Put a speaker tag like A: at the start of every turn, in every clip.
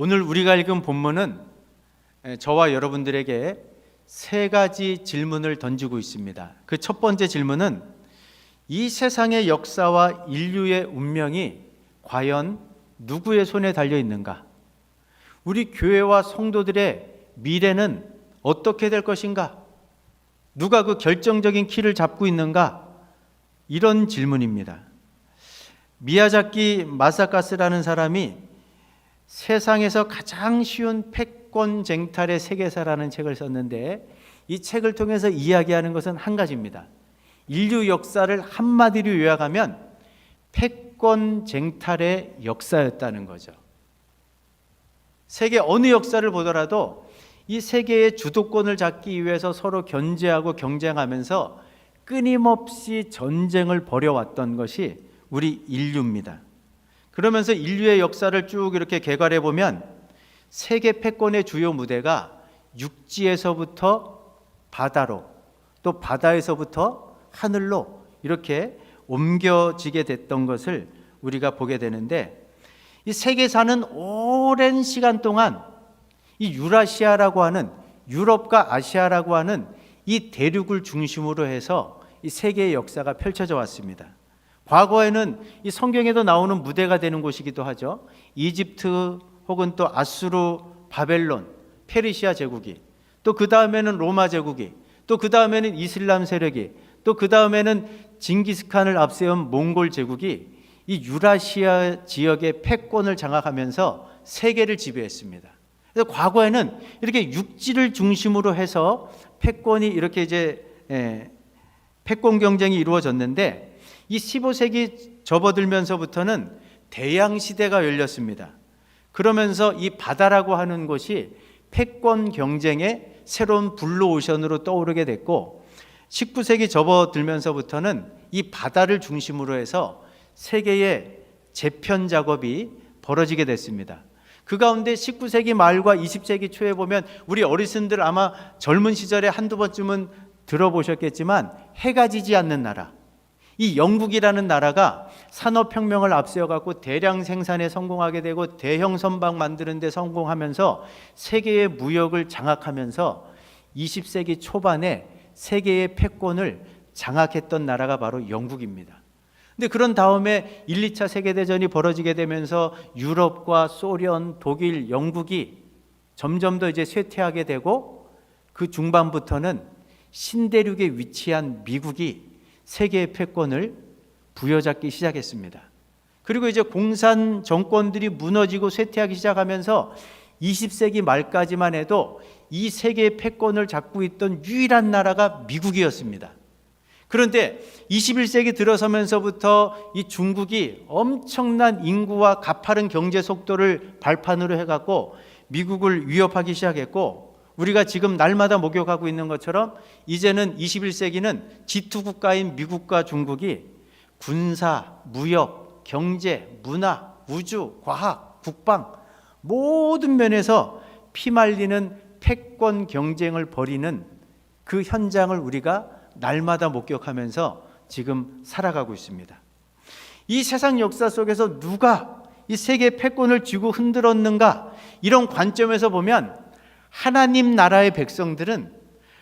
A: 오늘 우리가 읽은 본문은 저와 여러분들에게 세 가지 질문을 던지고 있습니다. 그 첫 번째 질문은 이 세상의 역사와 인류의 운명이 과연 누구의 손에 달려 있는가? 우리 교회와 성도들의 미래는 어떻게 될 것인가? 누가 그 결정적인 키를 잡고 있는가? 이런 질문입니다. 미야자키 마사카스라는 사람이 세상에서 가장 쉬운 패권 쟁탈의 세계사라는 책을 썼는데, 이 책을 통해서 이야기하는 것은 한 가지입니다. 인류 역사를 한마디로 요약하면 패권 쟁탈의 역사였다는 거죠. 세계 어느 역사를 보더라도 이 세계의 주도권을 잡기 위해서 서로 견제하고 경쟁하면서 끊임없이 전쟁을 벌여왔던 것이 우리 인류입니다. 그러면서 인류의 역사를 쭉 이렇게 개괄해 보면 세계 패권의 주요 무대가 육지에서부터 바다로, 또 바다에서부터 하늘로 이렇게 옮겨지게 됐던 것을 우리가 보게 되는데, 이 세계사는 오랜 시간 동안 이 유라시아라고 하는, 유럽과 아시아라고 하는 이 대륙을 중심으로 해서 이 세계의 역사가 펼쳐져 왔습니다. 과거에는 이 성경에도 나오는 무대가 되는 곳이기도 하죠. 이집트 혹은 또 아수르, 바벨론, 페르시아 제국이, 또 그 다음에는 로마 제국이, 또 그 다음에는 이슬람 세력이, 또 그 다음에는 징기스칸을 앞세운 몽골 제국이 이 유라시아 지역의 패권을 장악하면서 세계를 지배했습니다. 그래서 과거에는 이렇게 육지를 중심으로 해서 패권이 이렇게 패권 경쟁이 이루어졌는데, 이 15세기 접어들면서부터는 대양 시대가 열렸습니다. 그러면서 이 바다라고 하는 곳이 패권 경쟁의 새로운 블루오션으로 떠오르게 됐고, 19세기 접어들면서부터는 이 바다를 중심으로 해서 세계의 재편 작업이 벌어지게 됐습니다. 그 가운데 19세기 말과 20세기 초에 보면 우리 어르신들 아마 젊은 시절에 한두 번쯤은 들어보셨겠지만 해가 지지 않는 나라, 이 영국이라는 나라가 산업혁명을 앞세워갖고 대량 생산에 성공하게 되고 대형 선박 만드는 데 성공하면서 세계의 무역을 장악하면서 20세기 초반에 세계의 패권을 장악했던 나라가 바로 영국입니다. 근데 그런 다음에 1, 2차 세계대전이 벌어지게 되면서 유럽과 소련, 독일, 영국이 점점 더 쇠퇴하게 되고, 그 중반부터는 신대륙에 위치한 미국이 세계의 패권을 부여잡기 시작했습니다. 그리고 공산 정권들이 무너지고 쇠퇴하기 시작하면서 20세기 말까지만 해도 이 세계의 패권을 잡고 있던 유일한 나라가 미국이었습니다. 그런데 21세기 들어서면서부터 이 중국이 엄청난 인구와 가파른 경제 속도를 발판으로 해갖고 미국을 위협하기 시작했고, 우리가 지금 날마다 목격하고 있는 것처럼 이제는 21세기는 G2 국가인 미국과 중국이 군사, 무역, 경제, 문화, 우주, 과학, 국방 모든 면에서 피말리는 패권 경쟁을 벌이는 그 현장을 우리가 날마다 목격하면서 지금 살아가고 있습니다. 이 세상 역사 속에서 누가 이 세계 패권을 쥐고 흔들었는가, 이런 관점에서 보면 하나님 나라의 백성들은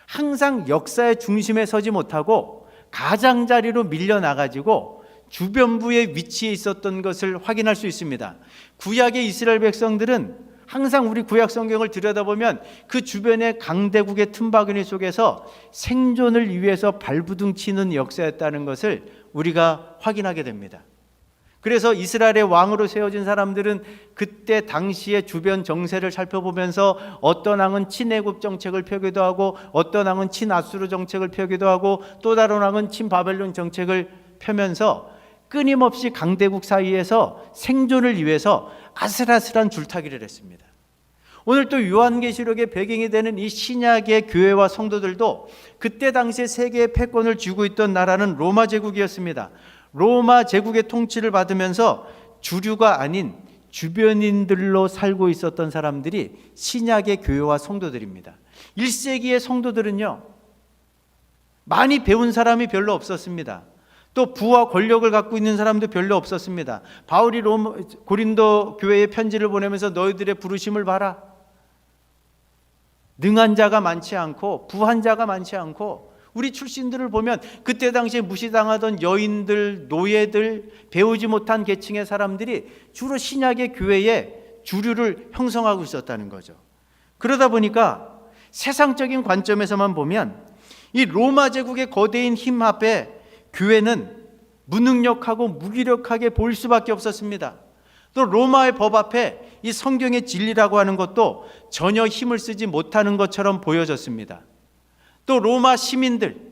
A: 항상 역사의 중심에 서지 못하고 가장자리로 밀려나가지고 주변부에 위치해 있었던 것을 확인할 수 있습니다. 구약의 이스라엘 백성들은 항상 우리 구약 성경을 들여다보면 그 주변의 강대국의 틈바구니 속에서 생존을 위해서 발부둥 치는 역사였다는 것을 우리가 확인하게 됩니다. 그래서 이스라엘의 왕으로 세워진 사람들은 그때 당시의 주변 정세를 살펴보면서 어떤 왕은 친애굽 정책을 펴기도 하고, 어떤 왕은 친아수르 정책을 펴기도 하고, 또 다른 왕은 친바벨론 정책을 펴면서 끊임없이 강대국 사이에서 생존을 위해서 아슬아슬한 줄타기를 했습니다. 오늘 또 요한계시록의 배경이 되는 이 신약의 교회와 성도들도 그때 당시에 세계의 패권을 쥐고 있던 나라는 로마 제국이었습니다. 로마 제국의 통치를 받으면서 주류가 아닌 주변인들로 살고 있었던 사람들이 신약의 교회와 성도들입니다. 1세기의 성도들은요, 많이 배운 사람이 별로 없었습니다. 또 부와 권력을 갖고 있는 사람도 별로 없었습니다. 바울이 고린도 교회에 편지를 보내면서 너희들의 부르심을 봐라. 능한 자가 많지 않고 부한 자가 많지 않고, 우리 출신들을 보면 그때 당시에 무시당하던 여인들, 노예들, 배우지 못한 계층의 사람들이 주로 신약의 교회에 주류를 형성하고 있었다는 거죠. 그러다 보니까 세상적인 관점에서만 보면 이 로마 제국의 거대인 힘 앞에 교회는 무능력하고 무기력하게 보일 수밖에 없었습니다. 또 로마의 법 앞에 이 성경의 진리라고 하는 것도 전혀 힘을 쓰지 못하는 것처럼 보여졌습니다. 또 로마 시민들,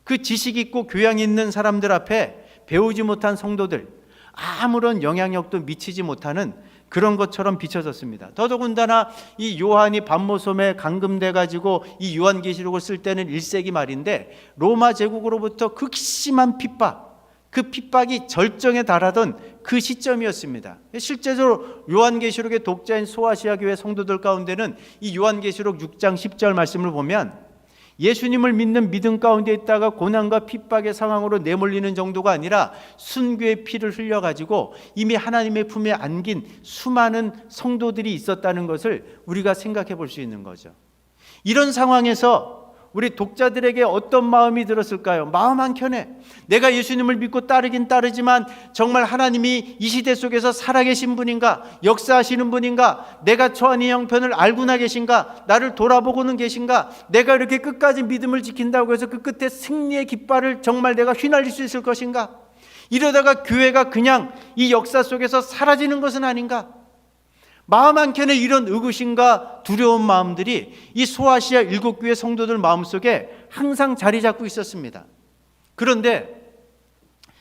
A: 그 지식 있고 교양 있는 사람들 앞에 배우지 못한 성도들, 아무런 영향력도 미치지 못하는 그런 것처럼 비춰졌습니다. 더더군다나 이 요한이 밤모섬에 감금돼 가지고 이 요한계시록을 쓸 때는 1세기 말인데, 로마 제국으로부터 극심한 핍박, 그 핍박이 절정에 달하던 그 시점이었습니다. 실제로 요한계시록의 독자인 소아시아 교회 성도들 가운데는 이 요한계시록 6장 10절 말씀을 보면 예수님을 믿는 믿음 가운데 있다가 고난과 핍박의 상황으로 내몰리는 정도가 아니라 순교의 피를 흘려가지고 이미 하나님의 품에 안긴 수많은 성도들이 있었다는 것을 우리가 생각해 볼 수 있는 거죠. 이런 상황에서 우리 독자들에게 어떤 마음이 들었을까요? 마음 한켠에 내가 예수님을 믿고 따르긴 따르지만 정말 하나님이 이 시대 속에서 살아계신 분인가, 역사하시는 분인가, 내가 처한 이 형편을 알고나 계신가, 나를 돌아보고는 계신가, 내가 이렇게 끝까지 믿음을 지킨다고 해서 그 끝에 승리의 깃발을 정말 내가 휘날릴 수 있을 것인가, 이러다가 교회가 그냥 이 역사 속에서 사라지는 것은 아닌가, 마음 한켠에 이런 의구심과 두려운 마음들이 이 소아시아 7교회 성도들 마음속에 항상 자리 잡고 있었습니다. 그런데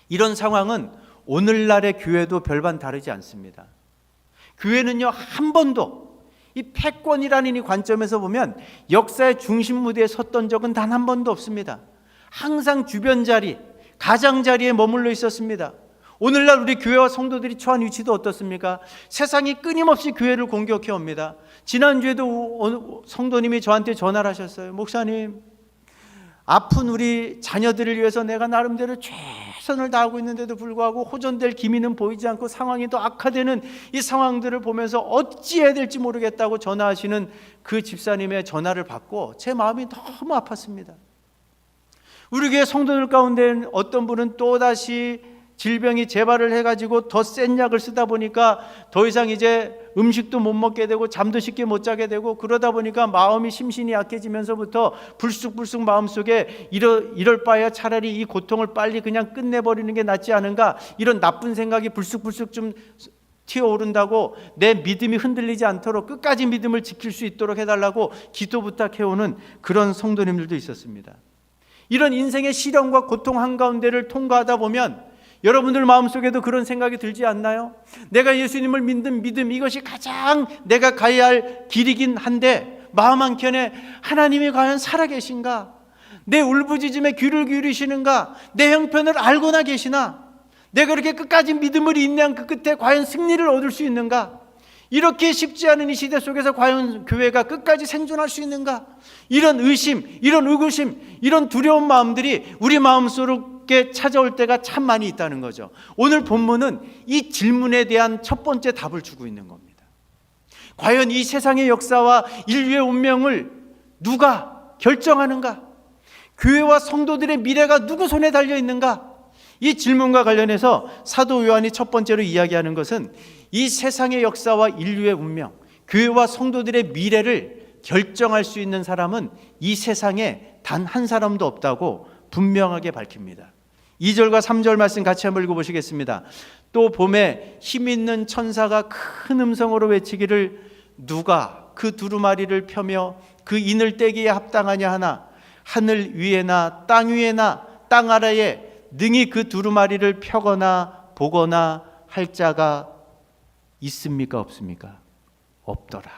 A: 이런 상황은 오늘날의 교회도 별반 다르지 않습니다. 교회는요, 한 번도 이 패권이라는 이 관점에서 보면 역사의 중심 무대에 섰던 적은 단 한 번도 없습니다. 항상 주변 자리, 가장자리에 머물러 있었습니다. 오늘날 우리 교회와 성도들이 처한 위치도 어떻습니까? 세상이 끊임없이 교회를 공격해 옵니다. 지난주에도 성도님이 저한테 전화를 하셨어요. 목사님, 아픈 우리 자녀들을 위해서 내가 나름대로 최선을 다하고 있는데도 불구하고 호전될 기미는 보이지 않고 상황이 더 악화되는 이 상황들을 보면서 어찌해야 될지 모르겠다고 전화하시는 그 집사님의 전화를 받고 제 마음이 너무 아팠습니다. 우리 교회 성도들 가운데 어떤 분은 또다시 질병이 재발을 해가지고 더 센 약을 쓰다 보니까 더 이상 이제 음식도 못 먹게 되고 잠도 쉽게 못 자게 되고, 그러다 보니까 마음이 심신이 약해지면서부터 불쑥불쑥 마음속에 이럴 바에야 차라리 이 고통을 빨리 그냥 끝내버리는 게 낫지 않은가, 이런 나쁜 생각이 불쑥불쑥 좀 튀어오른다고 내 믿음이 흔들리지 않도록 끝까지 믿음을 지킬 수 있도록 해달라고 기도 부탁해오는 그런 성도님들도 있었습니다. 이런 인생의 시련과 고통 한가운데를 통과하다 보면 여러분들 마음속에도 그런 생각이 들지 않나요? 내가 예수님을 믿는 믿음, 이것이 가장 내가 가야 할 길이긴 한데 마음 한켠에 하나님이 과연 살아계신가? 내 울부짖음에 귀를 기울이시는가? 내 형편을 알고나 계시나? 내가 이렇게 끝까지 믿음을 인내한 그 끝에 과연 승리를 얻을 수 있는가? 이렇게 쉽지 않은 이 시대 속에서 과연 교회가 끝까지 생존할 수 있는가? 이런 의심, 이런 의구심, 이런 두려운 마음들이 우리 마음속에 찾아올 때가 참 많이 있다는 거죠. 오늘 본문은 이 질문에 대한 첫 번째 답을 주고 있는 겁니다. 과연 이 세상의 역사와 인류의 운명을 누가 결정하는가? 교회와 성도들의 미래가 누구 손에 달려 있는가? 이 질문과 관련해서 사도 요한이 첫 번째로 이야기하는 것은 이 세상의 역사와 인류의 운명, 교회와 성도들의 미래를 결정할 수 있는 사람은 이 세상에 단 한 사람도 없다고 분명하게 밝힙니다. 2절과 3절 말씀 같이 한번 읽어보시겠습니다. 또 봄에 힘있는 천사가 큰 음성으로 외치기를 누가 그 두루마리를 펴며 그 인을 떼기에 합당하냐 하나 하늘 위에나 땅 위에나 땅 아래에 능히 그 두루마리를 펴거나 보거나 할 자가 있습니까 없습니까? 없더라.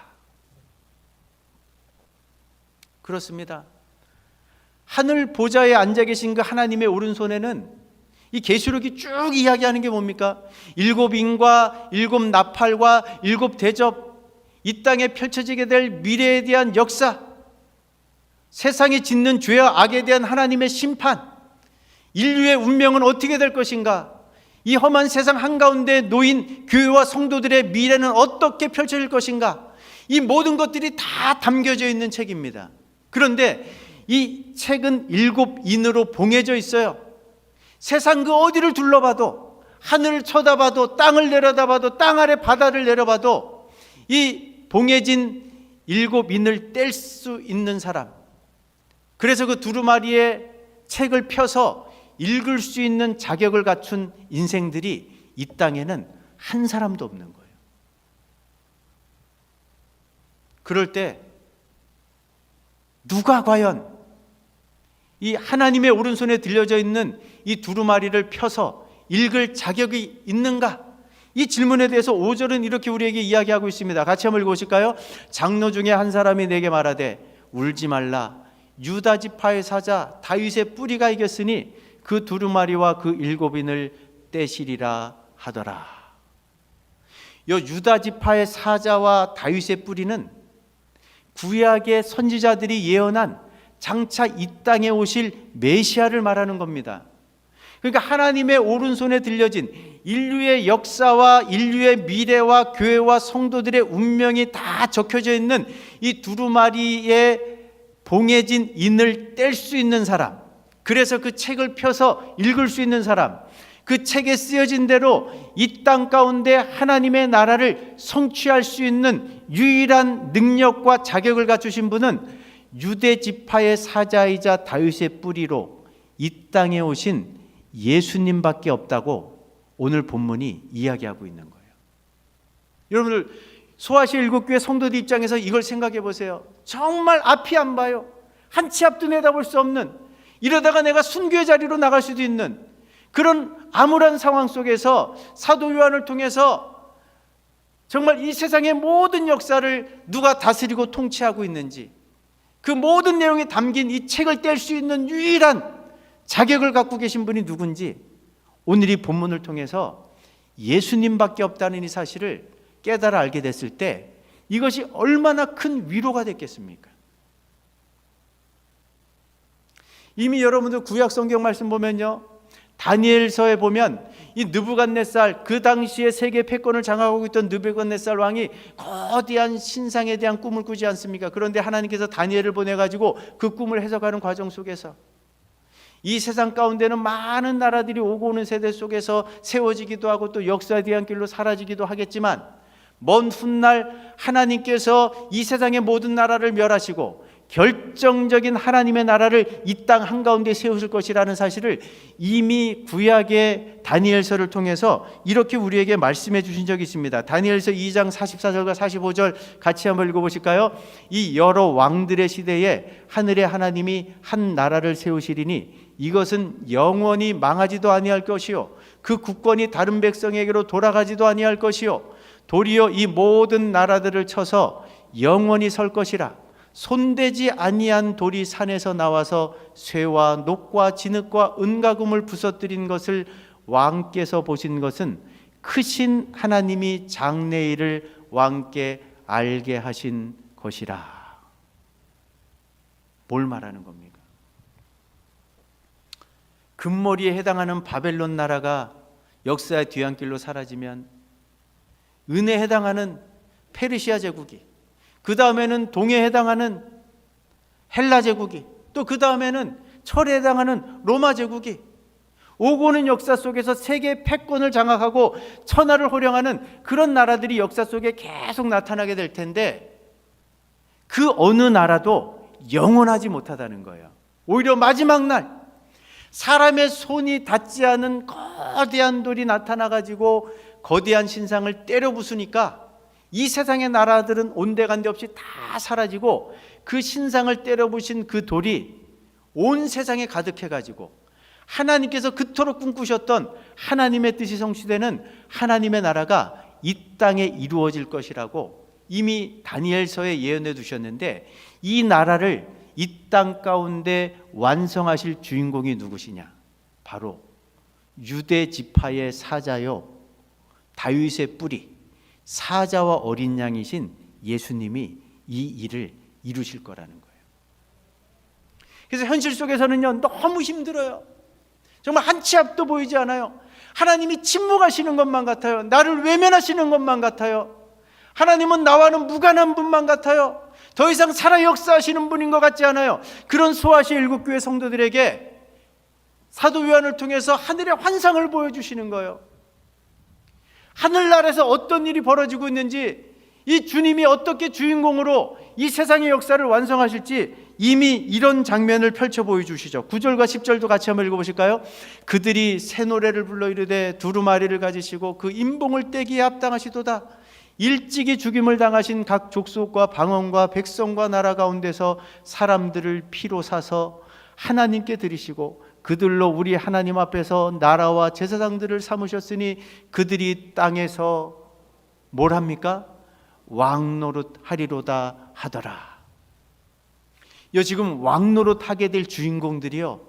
A: 그렇습니다. 하늘 보좌에 앉아 계신 그 하나님의 오른손에는 이 계시록이 쭉 이야기하는 게 뭡니까? 7인과 7 나팔과 7 대접, 이 땅에 펼쳐지게 될 미래에 대한 역사, 세상이 짓는 죄와 악에 대한 하나님의 심판, 인류의 운명은 어떻게 될 것인가? 이 험한 세상 한가운데 놓인 교회와 성도들의 미래는 어떻게 펼쳐질 것인가? 이 모든 것들이 다 담겨져 있는 책입니다. 그런데 이 책은 7인으로 봉해져 있어요. 세상 그 어디를 둘러봐도, 하늘을 쳐다봐도, 땅을 내려다봐도, 땅 아래 바다를 내려봐도 이 봉해진 7인을 뗄 수 있는 사람, 그래서 그 두루마리의 책을 펴서 읽을 수 있는 자격을 갖춘 인생들이 이 땅에는 한 사람도 없는 거예요. 그럴 때 누가 과연 이 하나님의 오른손에 들려져 있는 이 두루마리를 펴서 읽을 자격이 있는가? 이 질문에 대해서 5절은 이렇게 우리에게 이야기하고 있습니다. 같이 한번 읽어보실까요? 장로 중에 한 사람이 내게 말하되 울지 말라. 유다 지파의 사자 다윗의 뿌리가 이겼으니 그 두루마리와 그 7인을 떼시리라 하더라. 요 유다 지파의 사자와 다윗의 뿌리는 구약의 선지자들이 예언한 장차 이 땅에 오실 메시아를 말하는 겁니다. 그러니까 하나님의 오른손에 들려진 인류의 역사와 인류의 미래와 교회와 성도들의 운명이 다 적혀져 있는 이 두루마리에 봉해진 인을 뗄 수 있는 사람, 그래서 그 책을 펴서 읽을 수 있는 사람, 그 책에 쓰여진 대로 이 땅 가운데 하나님의 나라를 성취할 수 있는 유일한 능력과 자격을 갖추신 분은 유대 지파의 사자이자 다윗의 뿌리로 이 땅에 오신 예수님밖에 없다고 오늘 본문이 이야기하고 있는 거예요. 여러분들 소아시아 7교회 성도들 입장에서 이걸 생각해 보세요. 정말 앞이 안 봐요. 한 치 앞도 내다볼 수 없는, 이러다가 내가 순교의 자리로 나갈 수도 있는 그런 암울한 상황 속에서 사도 요한을 통해서 정말 이 세상의 모든 역사를 누가 다스리고 통치하고 있는지 그 모든 내용이 담긴 이 책을 뗄 수 있는 유일한 자격을 갖고 계신 분이 누군지 오늘 이 본문을 통해서 예수님밖에 없다는 이 사실을 깨달아 알게 됐을 때 이것이 얼마나 큰 위로가 됐겠습니까? 이미 여러분들 구약 성경 말씀 보면요, 다니엘서에 보면 이 느부갓네살, 그 당시에 세계 패권을 장악하고 있던 느부갓네살 왕이 거대한 신상에 대한 꿈을 꾸지 않습니까? 그런데 하나님께서 다니엘을 보내가지고 그 꿈을 해석하는 과정 속에서 이 세상 가운데는 많은 나라들이 오고 오는 세대 속에서 세워지기도 하고 또 역사에 대한 길로 사라지기도 하겠지만 먼 훗날 하나님께서 이 세상의 모든 나라를 멸하시고 결정적인 하나님의 나라를 이 땅 한가운데 세우실 것이라는 사실을 이미 구약의 다니엘서를 통해서 이렇게 우리에게 말씀해 주신 적이 있습니다. 다니엘서 2장 44절과 45절 같이 한번 읽어보실까요? 이 여러 왕들의 시대에 하늘의 하나님이 한 나라를 세우시리니 이것은 영원히 망하지도 아니할 것이요 그 국권이 다른 백성에게로 돌아가지도 아니할 것이요 도리어 이 모든 나라들을 쳐서 영원히 설 것이라. 손대지 아니한 돌이 산에서 나와서 쇠와 녹과 진흙과 은가금을 부서뜨린 것을 왕께서 보신 것은 크신 하나님이 장래일을 왕께 알게 하신 것이라. 뭘 말하는 겁니까? 금머리에 해당하는 바벨론 나라가 역사의 뒤안길로 사라지면 은혜에 해당하는 페르시아 제국이, 그 다음에는 동해에 해당하는 헬라 제국이, 또 그 다음에는 철에 해당하는 로마 제국이 오고 오는 역사 속에서 세계 패권을 장악하고 천하를 호령하는 그런 나라들이 역사 속에 계속 나타나게 될 텐데 그 어느 나라도 영원하지 못하다는 거예요. 오히려 마지막 날 사람의 손이 닿지 않은 거대한 돌이 나타나가지고 거대한 신상을 때려 부수니까 이 세상의 나라들은 온데간데 없이 다 사라지고 그 신상을 때려 부신 그 돌이 온 세상에 가득해가지고 하나님께서 그토록 꿈꾸셨던 하나님의 뜻이 성취되는 하나님의 나라가 이 땅에 이루어질 것이라고 이미 다니엘서에 예언해 두셨는데 이 나라를 이 땅 가운데 완성하실 주인공이 누구시냐? 바로 유대 지파의 사자요 다윗의 뿌리 사자와 어린 양이신 예수님이 이 일을 이루실 거라는 거예요. 그래서 현실 속에서는요 너무 힘들어요. 정말 한 치 앞도 보이지 않아요. 하나님이 침묵하시는 것만 같아요. 나를 외면하시는 것만 같아요. 하나님은 나와는 무관한 분만 같아요. 더 이상 살아 역사하시는 분인 것 같지 않아요. 그런 소아시아 일곱교회 성도들에게 사도 요한을 통해서 하늘의 환상을 보여주시는 거예요. 하늘나라에서 어떤 일이 벌어지고 있는지, 이 주님이 어떻게 주인공으로 이 세상의 역사를 완성하실지 이미 이런 장면을 펼쳐 보여주시죠. 9절과 10절도 같이 한번 읽어보실까요? 그들이 새 노래를 불러 이르되 두루마리를 가지시고 그 임봉을 떼기에 합당하시도다. 일찍이 죽임을 당하신 각 족속과 방언과 백성과 나라 가운데서 사람들을 피로 사서 하나님께 드리시고 그들로 우리 하나님 앞에서 나라와 제사장들을 삼으셨으니 그들이 땅에서 뭘 합니까? 왕노릇 하리로다 하더라. 지금 왕노릇 하게 될 주인공들이요,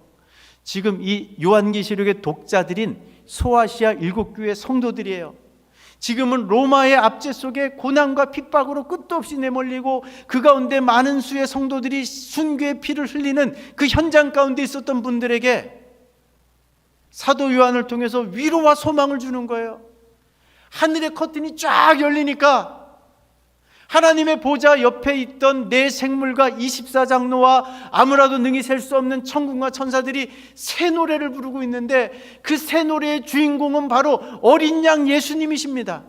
A: 지금 이 요한계시록의 독자들인 소아시아 일곱교회 성도들이에요. 지금은 로마의 압제 속에 고난과 핍박으로 끝도 없이 내몰리고 그 가운데 많은 수의 성도들이 순교의 피를 흘리는 그 현장 가운데 있었던 분들에게 사도 요한을 통해서 위로와 소망을 주는 거예요. 하늘의 커튼이 쫙 열리니까 하나님의 보좌 옆에 있던 네 생물과 24장로와 아무라도 능히 셀 수 없는 천군과 천사들이 새 노래를 부르고 있는데, 그 새 노래의 주인공은 바로 어린 양 예수님이십니다.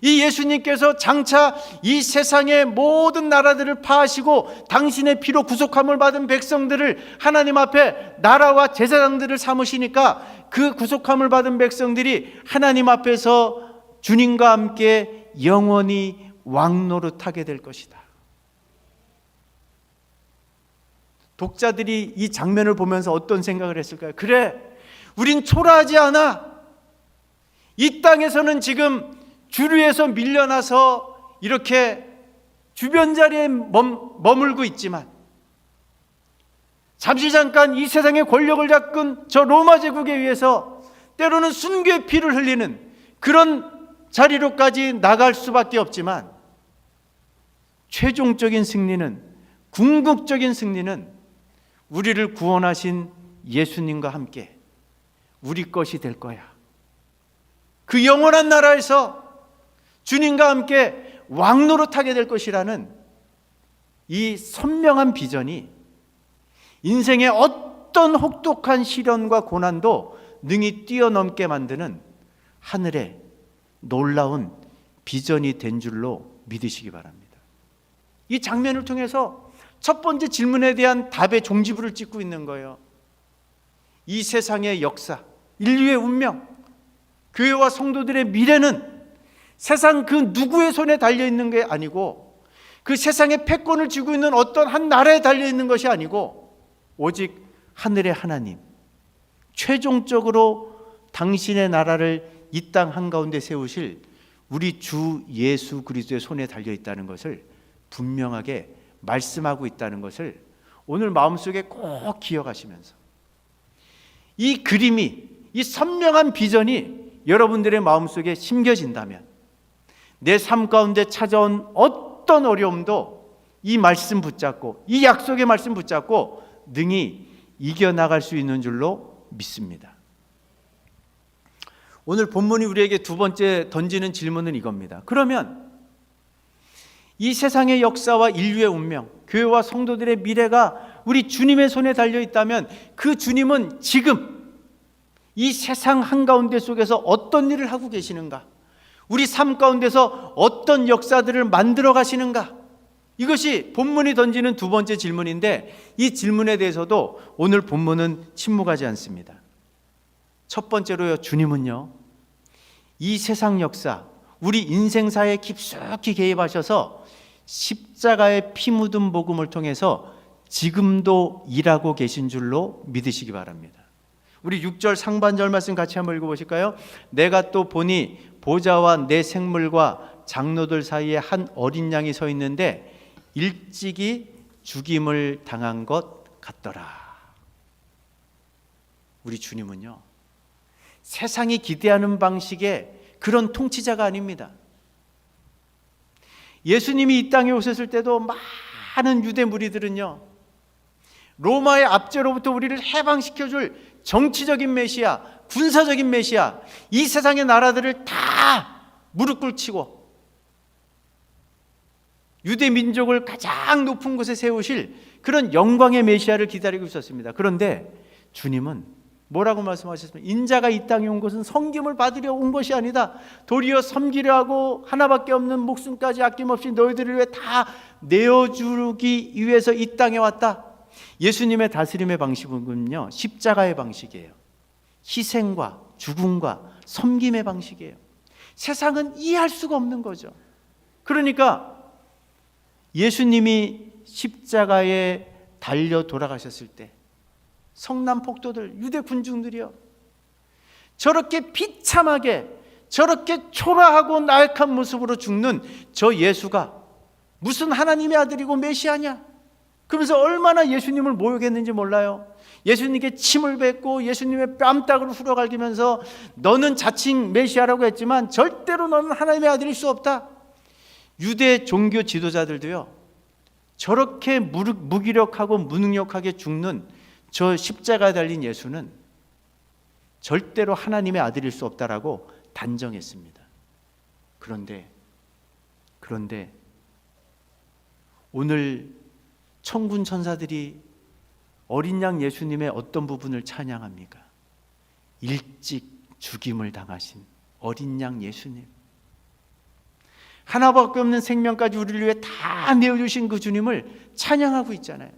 A: 이 예수님께서 장차 이 세상의 모든 나라들을 파하시고 당신의 피로 구속함을 받은 백성들을 하나님 앞에 나라와 제사장들을 삼으시니까 그 구속함을 받은 백성들이 하나님 앞에서 주님과 함께 영원히 왕노릇하게 될 것이다. 독자들이 이 장면을 보면서 어떤 생각을 했을까요? 그래, 우린 초라하지 않아. 이 땅에서는 지금 주류에서 밀려나서 이렇게 주변 자리에 머물고 있지만, 잠시 잠깐 이 세상의 권력을 잡은 저 로마 제국에 의해서 때로는 순교의 피를 흘리는 그런 자리로까지 나갈 수밖에 없지만, 최종적인 승리는, 궁극적인 승리는 우리를 구원하신 예수님과 함께 우리 것이 될 거야. 그 영원한 나라에서 주님과 함께 왕노릇하게 될 것이라는 이 선명한 비전이 인생의 어떤 혹독한 시련과 고난도 능히 뛰어넘게 만드는 하늘의 놀라운 비전이 된 줄로 믿으시기 바랍니다. 이 장면을 통해서 첫 번째 질문에 대한 답의 종지부를 찍고 있는 거예요. 이 세상의 역사, 인류의 운명, 교회와 성도들의 미래는 세상 그 누구의 손에 달려있는 게 아니고, 그 세상의 패권을 쥐고 있는 어떤 한 나라에 달려있는 것이 아니고, 오직 하늘의 하나님, 최종적으로 당신의 나라를 이 땅 한가운데 세우실 우리 주 예수 그리스도의 손에 달려있다는 것을 분명하게 말씀하고 있다는 것을 오늘 마음속에 꼭 기억하시면서, 이 그림이, 이 선명한 비전이 여러분들의 마음속에 심겨진다면 내 삶 가운데 찾아온 어떤 어려움도 이 말씀 붙잡고, 이 약속의 말씀 붙잡고 능히 이겨나갈 수 있는 줄로 믿습니다. 오늘 본문이 우리에게 두 번째 던지는 질문은 이겁니다. 그러면 이 세상의 역사와 인류의 운명, 교회와 성도들의 미래가 우리 주님의 손에 달려있다면 그 주님은 지금 이 세상 한가운데 속에서 어떤 일을 하고 계시는가? 우리 삶 가운데서 어떤 역사들을 만들어 가시는가? 이것이 본문이 던지는 두 번째 질문인데, 이 질문에 대해서도 오늘 본문은 침묵하지 않습니다. 첫 번째로요, 주님은요, 이 세상 역사, 우리 인생사에 깊숙이 개입하셔서 십자가의 피 묻은 복음을 통해서 지금도 일하고 계신 줄로 믿으시기 바랍니다. 우리 6절 상반절 말씀 같이 한번 읽어보실까요? 내가 또 보니 보좌와 네 생물과 장로들 사이에 한 어린 양이 서 있는데 일찍이 죽임을 당한 것 같더라. 우리 주님은요, 세상이 기대하는 방식의 그런 통치자가 아닙니다. 예수님이 이 땅에 오셨을 때도 많은 유대 무리들은요, 로마의 압제로부터 우리를 해방시켜줄 정치적인 메시아, 군사적인 메시아, 이 세상의 나라들을 다 무릎 꿇치고 유대 민족을 가장 높은 곳에 세우실 그런 영광의 메시아를 기다리고 있었습니다. 그런데 주님은 뭐라고 말씀하셨습니까? 인자가 이 땅에 온 것은 섬김을 받으려 온 것이 아니다. 도리어 섬기려 하고 하나밖에 없는 목숨까지 아낌없이 너희들을 위해 다 내어주기 위해서 이 땅에 왔다. 예수님의 다스림의 방식은요, 십자가의 방식이에요. 희생과 죽음과 섬김의 방식이에요. 세상은 이해할 수가 없는 거죠. 그러니까 예수님이 십자가에 달려 돌아가셨을 때 성난 폭도들, 유대 군중들이요, 저렇게 비참하게, 저렇게 초라하고 나약한 모습으로 죽는 저 예수가 무슨 하나님의 아들이고 메시아냐? 그러면서 얼마나 예수님을 모욕했는지 몰라요. 예수님께 침을 뱉고 예수님의 뺨따구를 후려갈기면서 너는 자칭 메시아라고 했지만 절대로 너는 하나님의 아들일 수 없다. 유대 종교 지도자들도요, 저렇게 무기력하고 무능력하게 죽는 저 십자가에 달린 예수는 절대로 하나님의 아들일 수 없다라고 단정했습니다. 그런데 오늘 천군 천사들이 어린 양 예수님의 어떤 부분을 찬양합니까? 일찍 죽임을 당하신 어린 양 예수님, 하나밖에 없는 생명까지 우리를 위해 다 내어주신 그 주님을 찬양하고 있잖아요.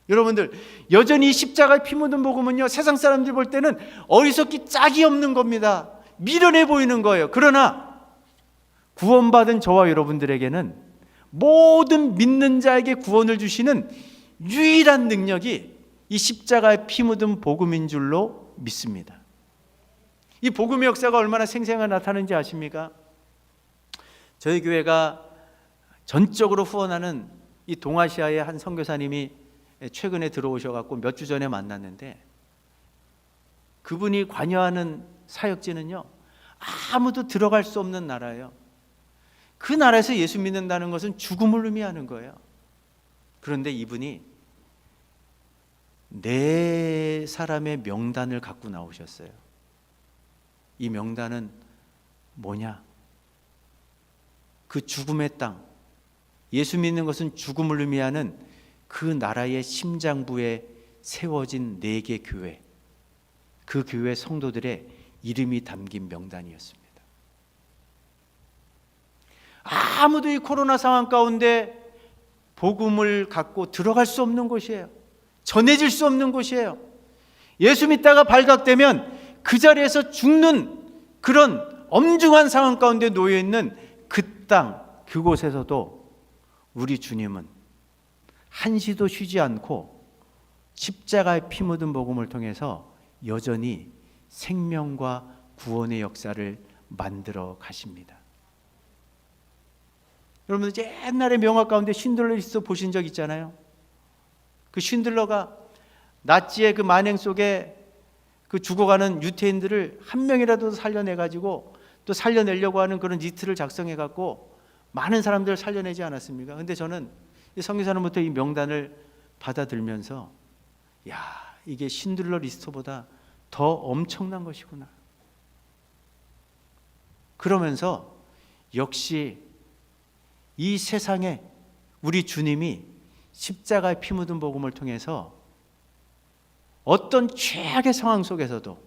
A: 여러분들, 여전히 십자가의 피 묻은 복음은요, 세상 사람들이 볼 때는 어리석기 짝이 없는 겁니다. 미련해 보이는 거예요. 그러나 구원받은 저와 여러분들에게는 모든 믿는 자에게 구원을 주시는 유일한 능력이 이 십자가의 피 묻은 복음인 줄로 믿습니다. 이 복음의 역사가 얼마나 생생하게 나타나는지 아십니까? 저희 교회가 전적으로 후원하는 이 동아시아의 한 선교사님이 최근에 들어오셔갖고 몇 주 전에 만났는데, 그분이 관여하는 사역지는요, 아무도 들어갈 수 없는 나라예요. 그 나라에서 예수 믿는다는 것은 죽음을 의미하는 거예요. 그런데 이분이 4사람의 명단을 갖고 나오셨어요. 이 명단은 뭐냐? 그 죽음의 땅, 예수 믿는 것은 죽음을 의미하는 그 나라의 심장부에 세워진 4개 교회, 그 교회 성도들의 이름이 담긴 명단이었습니다. 아무도 이 코로나 상황 가운데 복음을 갖고 들어갈 수 없는 곳이에요. 전해질 수 없는 곳이에요. 예수 믿다가 발각되면 그 자리에서 죽는 그런 엄중한 상황 가운데 놓여있는 그 땅, 그곳에서도 우리 주님은 한시도 쉬지 않고 십자가의 피 묻은 복음을 통해서 여전히 생명과 구원의 역사를 만들어 가십니다. 여러분, 옛날에 명화 가운데 쉰들러 리스트 보신 적 있잖아요. 그 쉰들러가 나치의 그 만행 속에 그 죽어가는 유태인들을 한 명이라도 살려내가지고 또 살려내려고 하는 그런 리스트를 작성해갖고 많은 사람들을 살려내지 않았습니까? 근데 저는 이 선교사로부터 이 명단을 받아들면서, 야, 이게 쉰들러 리스트보다 더 엄청난 것이구나. 그러면서 역시 이 세상에 우리 주님이 십자가의 피 묻은 복음을 통해서 어떤 최악의 상황 속에서도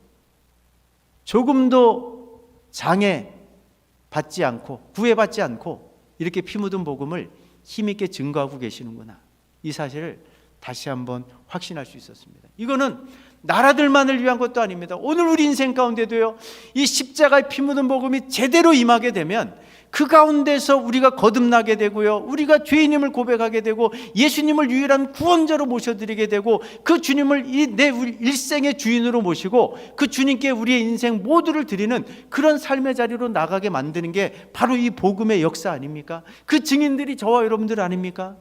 A: 조금도 장애받지 않고 구애받지 않고 이렇게 피 묻은 복음을 힘있게 증거하고 계시는구나, 이 사실을 다시 한번 확신할 수 있었습니다. 이거는 나라들만을 위한 것도 아닙니다. 오늘 우리 인생 가운데도요, 이 십자가의 피 묻은 복음이 제대로 임하게 되면 그 가운데서 우리가 거듭나게 되고요, 우리가 죄인임을 고백하게 되고 예수님을 유일한 구원자로 모셔드리게 되고 그 주님을 내 일생의 주인으로 모시고 그 주님께 우리의 인생 모두를 드리는 그런 삶의 자리로 나가게 만드는 게 바로 이 복음의 역사 아닙니까? 그 증인들이 저와 여러분들 아닙니까?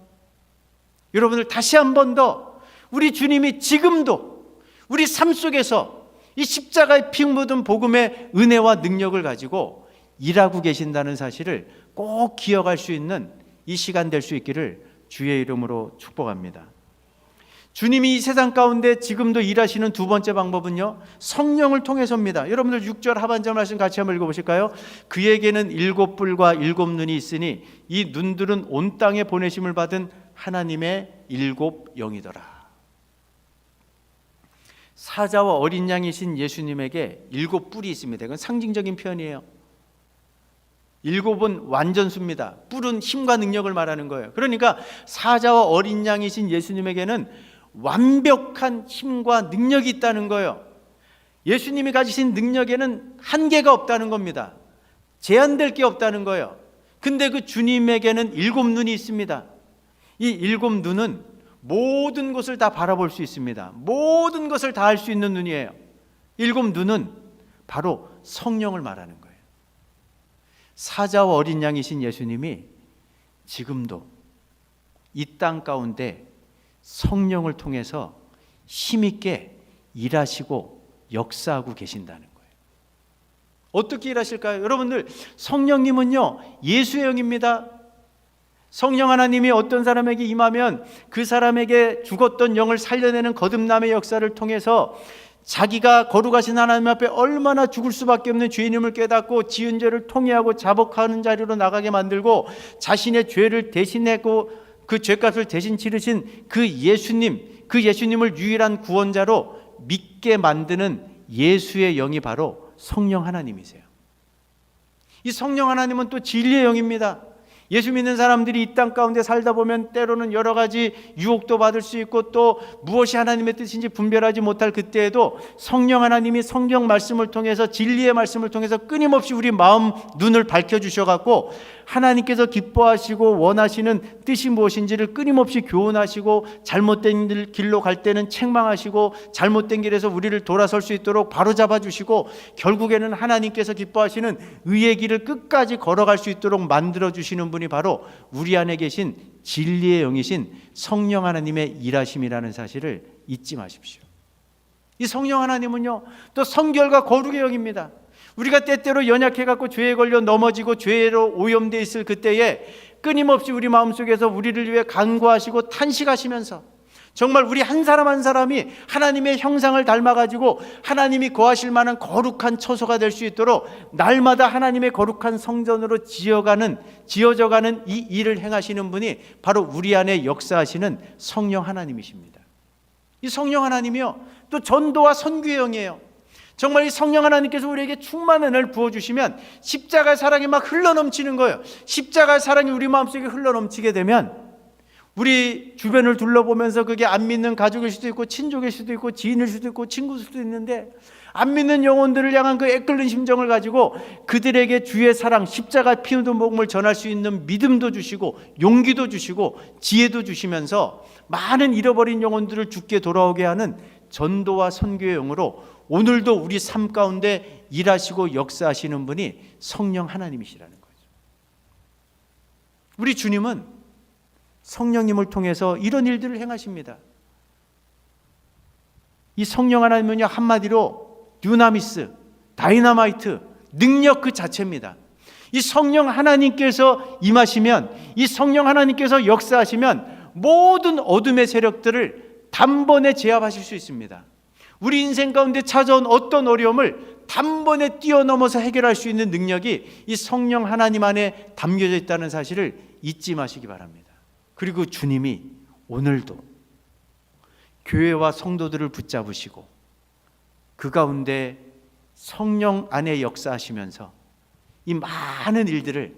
A: 여러분들, 다시 한 번 더 우리 주님이 지금도 우리 삶 속에서 이 십자가의 피 묻은 복음의 은혜와 능력을 가지고 일하고 계신다는 사실을 꼭 기억할 수 있는 이 시간 될 수 있기를 주의 이름으로 축복합니다. 주님이 이 세상 가운데 지금도 일하시는 두 번째 방법은요, 성령을 통해서입니다. 여러분들 6절 하반절 말씀 같이 한번 읽어보실까요? 그에게는 7뿔과 7눈이 있으니 이 눈들은 온 땅에 보내심을 받은 하나님의 7 영이더라. 사자와 어린 양이신 예수님에게 7뿔이 있습니다. 이건 상징적인 표현이에요. 7은 완전수입니다. 뿔은 힘과 능력을 말하는 거예요. 그러니까 사자와 어린 양이신 예수님에게는 완벽한 힘과 능력이 있다는 거예요. 예수님이 가지신 능력에는 한계가 없다는 겁니다. 제한될 게 없다는 거예요. 근데 그 주님에게는 7눈이 있습니다. 이 7눈은 모든 것을 다 바라볼 수 있습니다. 모든 것을 다 알 수 있는 눈이에요. 7눈은 바로 성령을 말하는 거예요. 사자와 어린 양이신 예수님이 지금도 이 땅 가운데 성령을 통해서 힘있게 일하시고 역사하고 계신다는 거예요. 어떻게 일하실까요? 여러분들, 성령님은요, 예수의 영입니다. 성령 하나님이 어떤 사람에게 임하면 그 사람에게 죽었던 영을 살려내는 거듭남의 역사를 통해서 자기가 거룩하신 하나님 앞에 얼마나 죽을 수밖에 없는 죄인임을 깨닫고 지은 죄를 통회하고 자복하는 자리로 나가게 만들고 자신의 죄를 대신하고 그 죄값을 대신 치르신 그 예수님, 그 예수님을 유일한 구원자로 믿게 만드는 예수의 영이 바로 성령 하나님이세요. 이 성령 하나님은 또 진리의 영입니다. 예수 믿는 사람들이 이 땅 가운데 살다 보면 때로는 여러 가지 유혹도 받을 수 있고 또 무엇이 하나님의 뜻인지 분별하지 못할 그때에도 성령 하나님이 성경 말씀을 통해서 진리의 말씀을 통해서 끊임없이 우리 마음 눈을 밝혀주셔갖고 하나님께서 기뻐하시고 원하시는 뜻이 무엇인지를 끊임없이 교훈하시고 잘못된 길로 갈 때는 책망하시고 잘못된 길에서 우리를 돌아설 수 있도록 바로잡아 주시고 결국에는 하나님께서 기뻐하시는 의의 길을 끝까지 걸어갈 수 있도록 만들어 주시는 분이 바로 우리 안에 계신 진리의 영이신 성령 하나님의 일하심이라는 사실을 잊지 마십시오. 이 성령 하나님은요, 또 성결과 거룩의 영입니다. 우리가 때때로 연약해갖고 죄에 걸려 넘어지고 죄로 오염되어 있을 그때에 끊임없이 우리 마음속에서 우리를 위해 간구하시고 탄식하시면서 정말 우리 한 사람 한 사람이 하나님의 형상을 닮아가지고 하나님이 거하실 만한 거룩한 처소가 될 수 있도록 날마다 하나님의 거룩한 성전으로 지어져가는 이 일을 행하시는 분이 바로 우리 안에 역사하시는 성령 하나님이십니다. 이 성령 하나님이요, 또 전도와 선교의 영이에요. 정말 이 성령 하나님께서 우리에게 충만한 은혜를 부어주시면 십자가의 사랑이 막 흘러넘치는 거예요. 십자가의 사랑이 우리 마음속에 흘러넘치게 되면 우리 주변을 둘러보면서 그게 안 믿는 가족일 수도 있고 친족일 수도 있고 지인일 수도 있고 친구일 수도 있는데 안 믿는 영혼들을 향한 그 애끓는 심정을 가지고 그들에게 주의 사랑, 십자가 피우는 복음을 전할 수 있는 믿음도 주시고 용기도 주시고 지혜도 주시면서 많은 잃어버린 영혼들을 주께 돌아오게 하는 전도와 선교의 영으로 오늘도 우리 삶 가운데 일하시고 역사하시는 분이 성령 하나님이시라는 거죠. 우리 주님은 성령님을 통해서 이런 일들을 행하십니다. 이 성령 하나님은요, 한마디로 듀나미스, 다이너마이트, 능력 그 자체입니다. 이 성령 하나님께서 임하시면, 이 성령 하나님께서 역사하시면 모든 어둠의 세력들을 단번에 제압하실 수 있습니다. 우리 인생 가운데 찾아온 어떤 어려움을 단번에 뛰어넘어서 해결할 수 있는 능력이 이 성령 하나님 안에 담겨져 있다는 사실을 잊지 마시기 바랍니다. 그리고 주님이 오늘도 교회와 성도들을 붙잡으시고 그 가운데 성령 안에 역사하시면서 이 많은 일들을,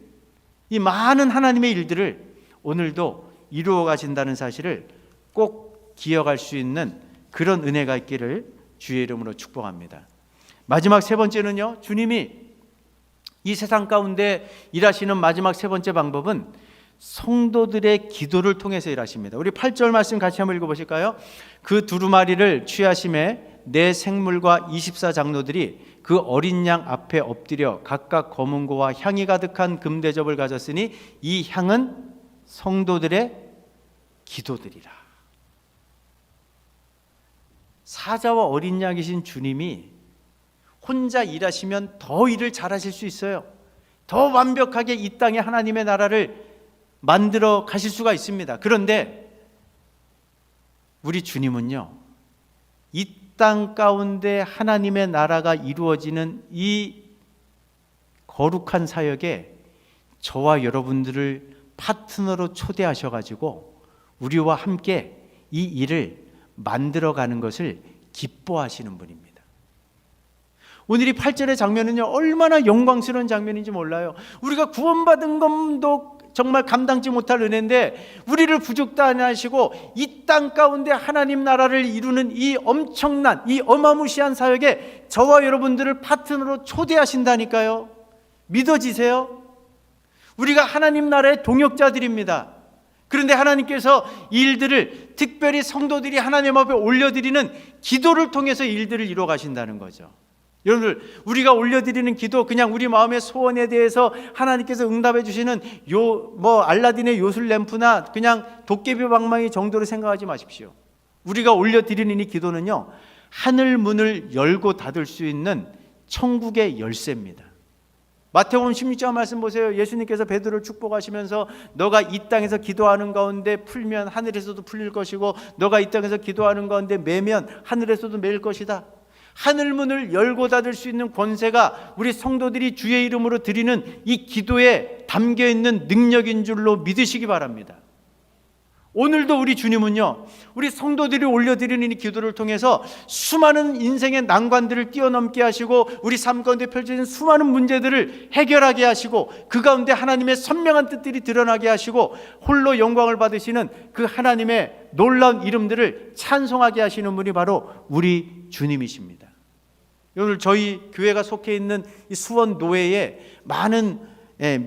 A: 이 많은 하나님의 일들을 오늘도 이루어 가신다는 사실을 꼭 기억할 수 있는 그런 은혜가 있기를 주의 이름으로 축복합니다. 마지막 세 번째는요, 주님이 이 세상 가운데 일하시는 마지막 세 번째 방법은 성도들의 기도를 통해서 일하십니다. 우리 8절 말씀 같이 한번 읽어보실까요? 그 두루마리를 취하심에 내 생물과 24장로들이 그 어린 양 앞에 엎드려 각각 검은고와 향이 가득한 금대접을 가졌으니 이 향은 성도들의 기도들이라. 사자와 어린 양이신 주님이 혼자 일하시면 더 일을 잘하실 수 있어요. 더 완벽하게 이 땅에 하나님의 나라를 만들어 가실 수가 있습니다. 그런데 우리 주님은요, 이 땅 가운데 하나님의 나라가 이루어지는 이 거룩한 사역에 저와 여러분들을 파트너로 초대하셔가지고 우리와 함께 이 일을 만들어가는 것을 기뻐하시는 분입니다. 오늘 이 8절의 장면은요, 얼마나 영광스러운 장면인지 몰라요. 우리가 구원받은 것도 정말 감당지 못할 은혜인데 우리를 부족도 안 하시고 이 땅 가운데 하나님 나라를 이루는 이 엄청난, 이 어마무시한 사역에 저와 여러분들을 파트너로 초대하신다니까요. 믿어지세요? 우리가 하나님 나라의 동역자들입니다. 그런데 하나님께서 이 일들을 특별히 성도들이 하나님 앞에 올려드리는 기도를 통해서 일들을 이루어 가신다는 거죠. 여러분들, 우리가 올려드리는 기도, 그냥 우리 마음의 소원에 대해서 하나님께서 응답해 주시는 알라딘의 요술 램프나 그냥 도깨비 방망이 정도로 생각하지 마십시오. 우리가 올려드리는 이 기도는요, 하늘 문을 열고 닫을 수 있는 천국의 열쇠입니다. 마태복음 16장 말씀 보세요. 예수님께서 베드로를 축복하시면서 너가 이 땅에서 기도하는 가운데 풀면 하늘에서도 풀릴 것이고 너가 이 땅에서 기도하는 가운데 매면 하늘에서도 매일 것이다. 하늘문을 열고 닫을 수 있는 권세가 우리 성도들이 주의 이름으로 드리는 이 기도에 담겨있는 능력인 줄로 믿으시기 바랍니다. 오늘도 우리 주님은요, 우리 성도들이 올려드리는 이 기도를 통해서 수많은 인생의 난관들을 뛰어넘게 하시고 우리 삶 가운데 펼쳐진 수많은 문제들을 해결하게 하시고 그 가운데 하나님의 선명한 뜻들이 드러나게 하시고 홀로 영광을 받으시는 그 하나님의 놀라운 이름들을 찬송하게 하시는 분이 바로 우리 주님이십니다. 오늘 저희 교회가 속해 있는 이 수원 노회에 많은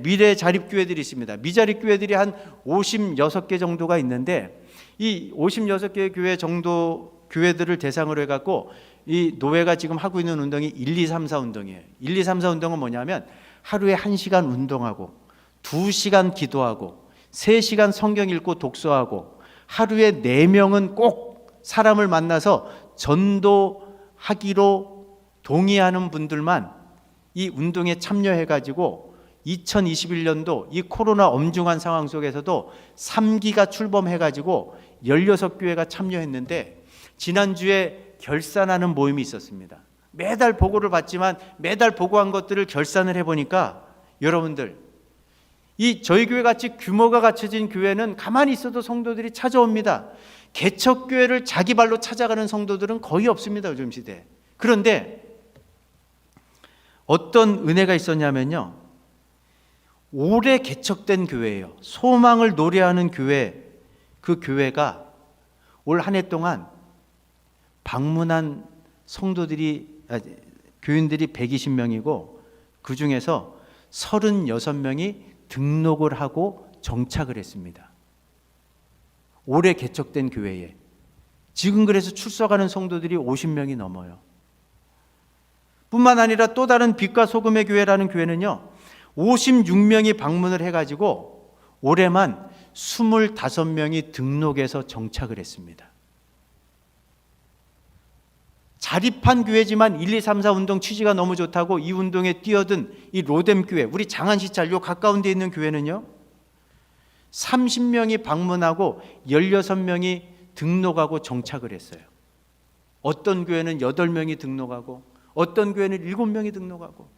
A: 미래 자립교회들이 있습니다. 미자립 교회들이 한 56개 정도가 있는데 이 56개 교회 정도 교회들을 대상으로 해갖고 이 노회가 지금 하고 있는 운동이 1, 2, 3, 4 운동이에요. 1, 2, 3, 4 운동은 뭐냐면 하루에 1시간 운동하고 2시간 기도하고 3시간 성경 읽고 독서하고 하루에 4명은 꼭 사람을 만나서 전도하기로 동의하는 분들만 이 운동에 참여해가지고 2021년도 이 코로나 엄중한 상황 속에서도 3기가 출범해가지고 16교회가 참여했는데 지난주에 결산하는 모임이 있었습니다. 매달 보고를 받지만 매달 보고한 것들을 결산을 해보니까 여러분들, 이 저희 교회 같이 규모가 갖춰진 교회는 가만히 있어도 성도들이 찾아옵니다. 개척교회를 자기 발로 찾아가는 성도들은 거의 없습니다, 요즘 시대에. 그런데 어떤 은혜가 있었냐면요, 올해 개척된 교회예요. 소망을 노래하는 교회. 그 교회가 올 한 해 동안 방문한 교인들이 120명이고 그 중에서 36명이 등록을 하고 정착을 했습니다. 올해 개척된 교회에. 지금 그래서 출석하는 성도들이 50명이 넘어요. 뿐만 아니라 또 다른 빛과 소금의 교회라는 교회는요, 56명이 방문을 해가지고 올해만 25명이 등록해서 정착을 했습니다. 자립한 교회지만 1, 2, 3, 4 운동 취지가 너무 좋다고 이 운동에 뛰어든 이 로뎀 교회, 우리 장안시찰 요 가까운 데 있는 교회는요, 30명이 방문하고 16명이 등록하고 정착을 했어요. 어떤 교회는 8명이 등록하고 어떤 교회는 7명이 등록하고.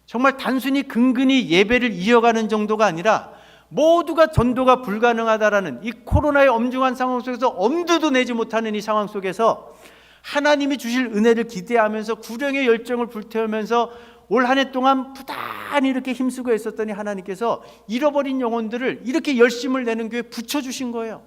A: 정말 단순히 근근히 예배를 이어가는 정도가 아니라 모두가 전도가 불가능하다라는 이 코로나의 엄중한 상황 속에서 엄두도 내지 못하는 이 상황 속에서 하나님이 주실 은혜를 기대하면서 구령의 열정을 불태우면서 올 한 해 동안 부단히 이렇게 힘쓰고 있었더니 하나님께서 잃어버린 영혼들을 이렇게 열심을 내는 교회에 붙여주신 거예요.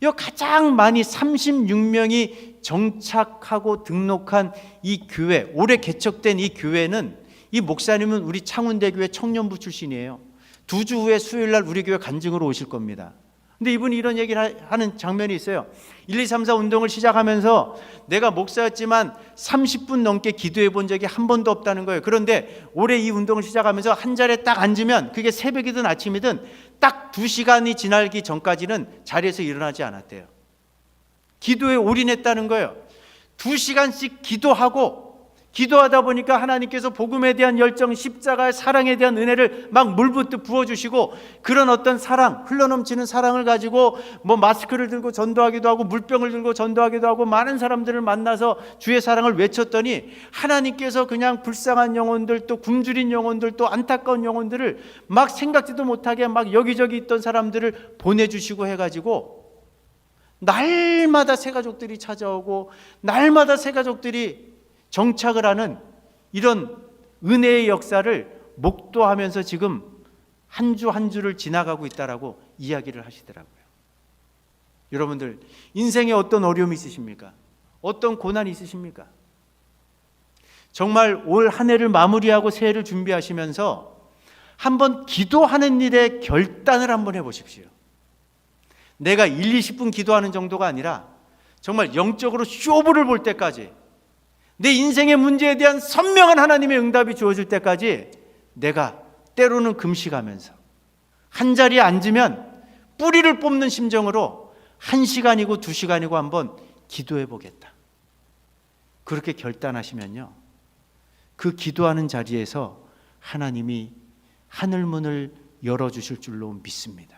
A: 이 가장 많이 36명이 정착하고 등록한 이 교회, 올해 개척된 이 교회는, 이 목사님은 우리 창운대교회 청년부 출신이에요. 2주 후에 수요일날 우리 교회 간증으로 오실 겁니다. 근데 이분이 이런 얘기를 하는 장면이 있어요. 1, 2, 3, 4 운동을 시작하면서 내가 목사였지만 30분 넘게 기도해 본 적이 한 번도 없다는 거예요. 그런데 올해 이 운동을 시작하면서 한 자리에 딱 앉으면 그게 새벽이든 아침이든 딱 2시간이 지나기 전까지는 자리에서 일어나지 않았대요. 기도에 올인했다는 거예요. 2시간씩 기도하고 기도하다 보니까 하나님께서 복음에 대한 열정, 십자가의 사랑에 대한 은혜를 막 물붓듯 부어주시고, 그런 어떤 사랑, 흘러넘치는 사랑을 가지고 뭐 마스크를 들고 전도하기도 하고 물병을 들고 전도하기도 하고 많은 사람들을 만나서 주의 사랑을 외쳤더니, 하나님께서 그냥 불쌍한 영혼들, 또 굶주린 영혼들, 또 안타까운 영혼들을 막 생각지도 못하게 막 여기저기 있던 사람들을 보내주시고 해가지고 날마다 새 가족들이 찾아오고 날마다 새 가족들이 정착을 하는 이런 은혜의 역사를 목도하면서 지금 한 주 한 주를 지나가고 있다라고 이야기를 하시더라고요. 여러분들, 인생에 어떤 어려움이 있으십니까? 어떤 고난이 있으십니까? 정말 올 한 해를 마무리하고 새해를 준비하시면서 한번 기도하는 일에 결단을 한번 해보십시오. 내가 1, 20분 기도하는 정도가 아니라 정말 영적으로 쇼부를 볼 때까지, 내 인생의 문제에 대한 선명한 하나님의 응답이 주어질 때까지 내가 때로는 금식하면서 한 자리에 앉으면 뿌리를 뽑는 심정으로 1시간이고 2시간이고 한번 기도해 보겠다. 그렇게 결단하시면요, 그 기도하는 자리에서 하나님이 하늘문을 열어주실 줄로 믿습니다.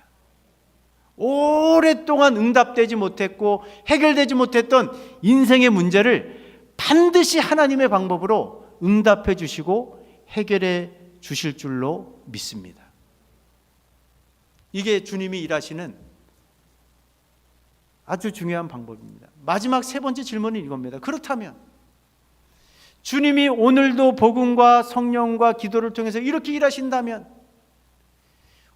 A: 오랫동안 응답되지 못했고 해결되지 못했던 인생의 문제를 반드시 하나님의 방법으로 응답해 주시고 해결해 주실 줄로 믿습니다. 이게 주님이 일하시는 아주 중요한 방법입니다. 마지막 세 번째 질문은 이겁니다. 그렇다면 주님이 오늘도 복음과 성령과 기도를 통해서 이렇게 일하신다면,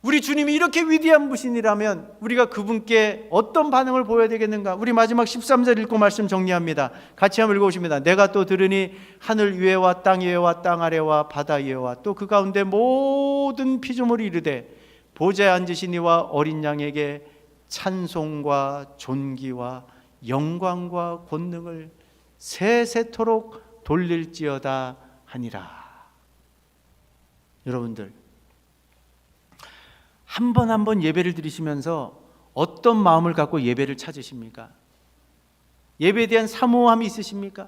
A: 우리 주님이 이렇게 위대한 분이라면 우리가 그분께 어떤 반응을 보여야 되겠는가? 우리 마지막 13절 읽고 말씀 정리합니다. 같이 한번 읽어보십니다. 내가 또 들으니 하늘 위에와 땅 위에와 땅 아래와 바다 위에와 또 그 가운데 모든 피조물이 이르되 보좌에 앉으신 이와 어린 양에게 찬송과 존귀와 영광과 권능을 세세토록 돌릴지어다 하니라. 여러분들, 한 번 한 번 예배를 드리시면서 어떤 마음을 갖고 예배를 찾으십니까? 예배에 대한 사모함이 있으십니까?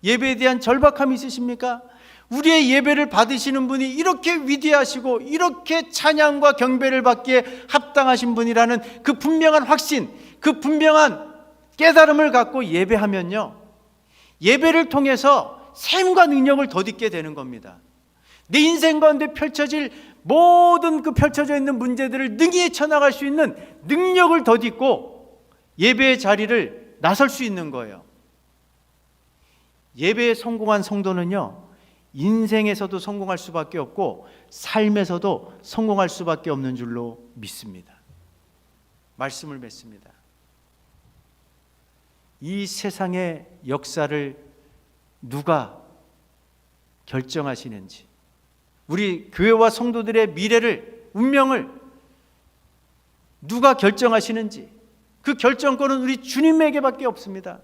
A: 예배에 대한 절박함이 있으십니까? 우리의 예배를 받으시는 분이 이렇게 위대하시고 이렇게 찬양과 경배를 받기에 합당하신 분이라는 그 분명한 확신, 그 분명한 깨달음을 갖고 예배하면요, 예배를 통해서 샘과 능력을 덧입게 되는 겁니다. 내 인생 가운데 펼쳐질 모든 그 펼쳐져 있는 문제들을 능히 헤쳐나갈 수 있는 능력을 덧입고 예배의 자리를 나설 수 있는 거예요. 예배에 성공한 성도는요, 인생에서도 성공할 수밖에 없고 삶에서도 성공할 수밖에 없는 줄로 믿습니다. 말씀을 맺습니다. 이 세상의 역사를 누가 결정하시는지, 우리 교회와 성도들의 미래를, 운명을 누가 결정하시는지, 그 결정권은 우리 주님에게밖에 없습니다.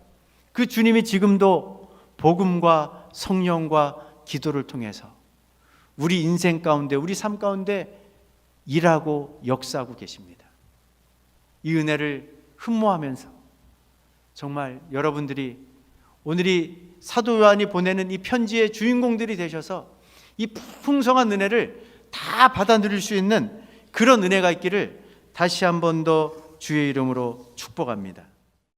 A: 그 주님이 지금도 복음과 성령과 기도를 통해서 우리 인생 가운데, 우리 삶 가운데 일하고 역사하고 계십니다. 이 은혜를 흠모하면서 정말 여러분들이 오늘이 사도 요한이 보내는 이 편지의 주인공들이 되셔서 이 풍성한 은혜를 다 받아 누릴 수 있는 그런 은혜가 있기를 다시 한 번 더 주의 이름으로 축복합니다.